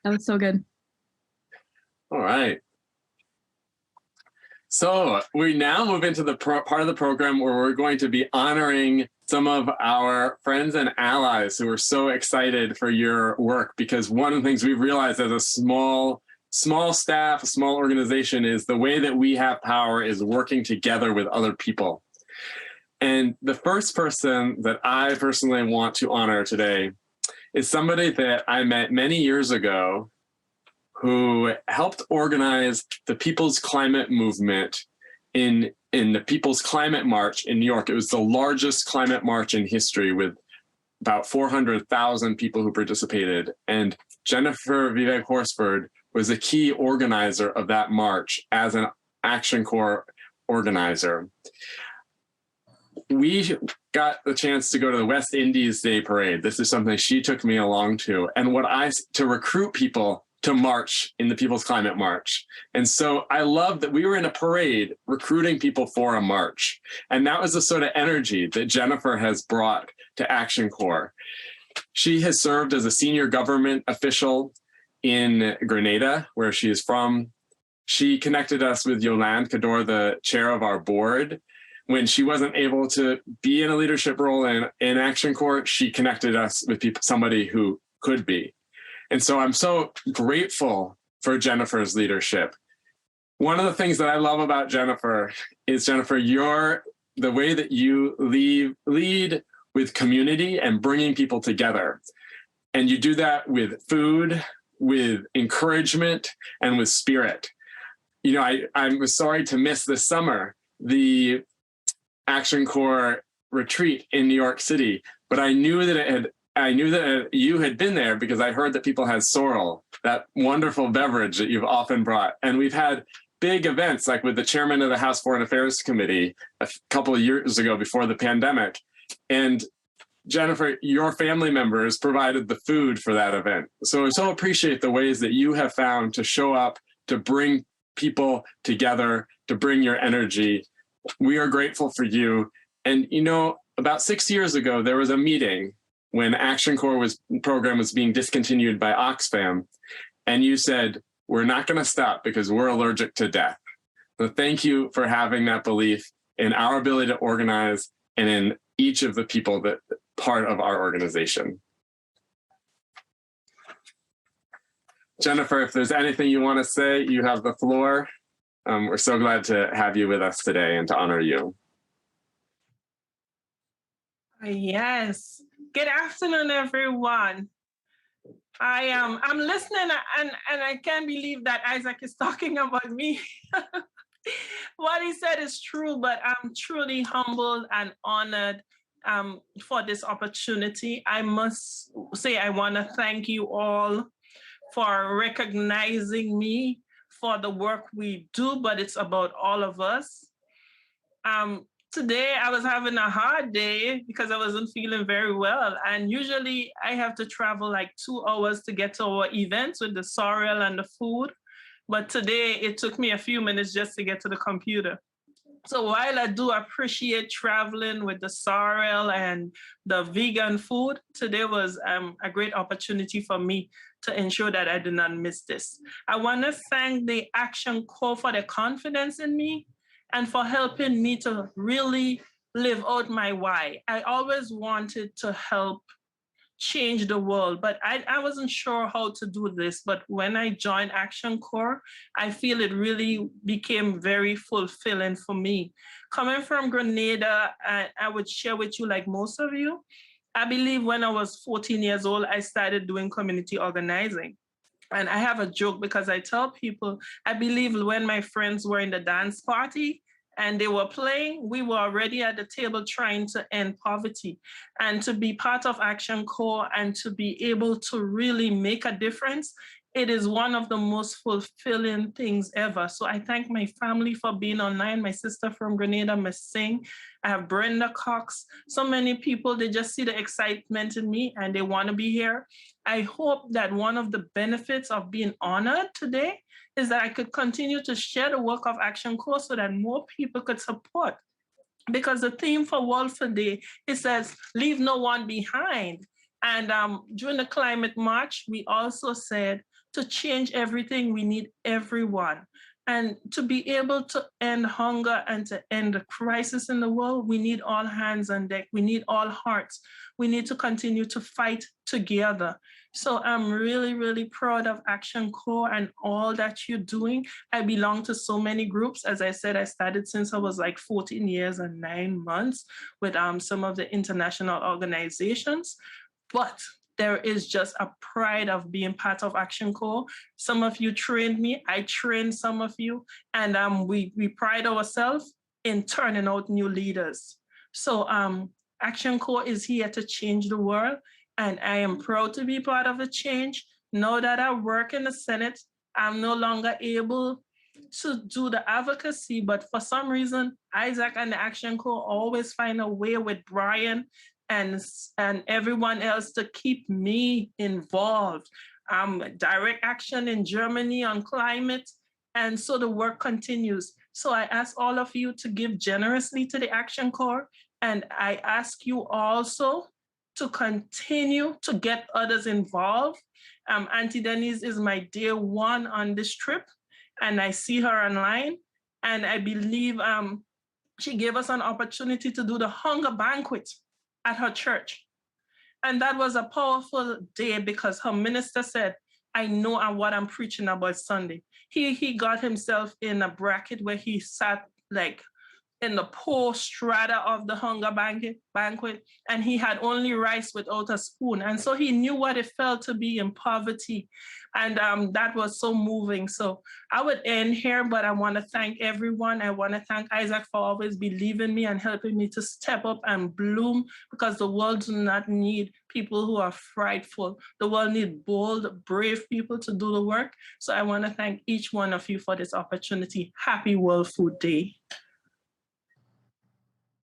That was so good. All right. So we now move into the part of the program where we're going to be honoring some of our friends and allies who are so excited for your work, because one of the things we've realized as a small staff, a small organization, is the way that we have power is working together with other people. And the first person that I personally want to honor today is somebody that I met many years ago who helped organize the People's Climate Movement in the People's Climate March in New York. It was the largest climate march in history with about 400,000 people who participated. And Jennifer Viechweg-Horsford was a key organizer of that march as an Action Corps organizer. We got the chance to go to the West Indies Day Parade. This is something she took me along to, and to recruit people to march in the People's Climate March. And so I love that we were in a parade recruiting people for a march. And that was the sort of energy that Jennifer has brought to Action Corps. She has served as a senior government official in Grenada, where she is from. She connected us with Yolande Cador, the chair of our board. When she wasn't able to be in a leadership role in Action Corps, she connected us with somebody who could be. And so I'm so grateful for Jennifer's leadership. One of the things that I love about Jennifer is, Jennifer, the way that you lead with community and bringing people together. And you do that with food, with encouragement, and with spirit. You know, I was sorry to miss this summer the Action Corps retreat in New York City, but I knew that you had been there because I heard that people had sorrel, that wonderful beverage that you've often brought. And we've had big events, like with the chairman of the House Foreign Affairs Committee a couple of years ago before the pandemic. And Jennifer, your family members provided the food for that event. So I so appreciate the ways that you have found to show up, to bring people together, to bring your energy. We are grateful for you. And, you know, about 6 years ago, there was a meeting when Action Corps program was being discontinued by Oxfam, and you said, we're not going to stop because we're allergic to death. So thank you for having that belief in our ability to organize and in each of the people that part of our organization. Jennifer, if there's anything you want to say, you have the floor. We're so glad to have you with us today and to honor you. Yes. Good afternoon, everyone. I'm listening, and I can't believe that Isaac is talking about me. What he said is true, but I'm truly humbled and honored for this opportunity. I must say I want to thank you all for recognizing me for the work we do, but it's about all of us. Today, I was having a hard day because I wasn't feeling very well. And usually I have to travel like 2 hours to get to our events with the sorrel and the food. But today it took me a few minutes just to get to the computer. So while I do appreciate traveling with the sorrel and the vegan food, today was a great opportunity for me to ensure that I did not miss this. I want to thank the Action Corps for their confidence in me and for helping me to really live out my why. I always wanted to help change the world, but I wasn't sure how to do this. But when I joined Action Corps, I feel it really became very fulfilling for me. Coming from Grenada, I would share with you, like most of you, I believe when I was 14 years old, I started doing community organizing. And I have a joke because I tell people, I believe when my friends were in the dance party and they were playing, we were already at the table trying to end poverty. And to be part of Action Corps and to be able to really make a difference, it is one of the most fulfilling things ever. So I thank my family for being online. My sister from Grenada, Miss Singh. I have Brenda Cox. So many people, they just see the excitement in me and they want to be here. I hope that one of the benefits of being honored today is that I could continue to share the work of Action Corps so that more people could support. Because the theme for World Food Day, it says, leave no one behind. And during the climate march, we also said to change everything, we need everyone. And to be able to end hunger and to end the crisis in the world, we need all hands on deck. We need all hearts. We need to continue to fight together. So I'm really, really proud of Action Corps and all that you're doing. I belong to so many groups. As I said, I started since I was like 14 years and 9 months with some of the international organizations. But there is just a pride of being part of Action Corps. Some of you trained me, I trained some of you, and we pride ourselves in turning out new leaders. So Action Corps is here to change the world, and I am proud to be part of the change. Now that I work in the Senate, I'm no longer able to do the advocacy, but for some reason, Isaac and the Action Corps always find a way with Brian and everyone else to keep me involved. Direct action in Germany on climate, and so the work continues. So I ask all of you to give generously to the Action Corps, and I ask you also to continue to get others involved. Auntie Denise is my dear one on this trip, and I see her online, and I believe she gave us an opportunity to do the hunger banquet at her church. And that was a powerful day because her minister said, I know what I'm preaching about Sunday. He got himself in a bracket where he sat like in the poor strata of the hunger banquet, and he had only rice without a spoon. And so he knew what it felt to be in poverty. And that was so moving. So I would end here, but I want to thank everyone. I want to thank Isaac for always believing me and helping me to step up and bloom, because the world does not need people who are frightful. The world needs bold, brave people to do the work. So I want to thank each one of you for this opportunity. Happy World Food Day.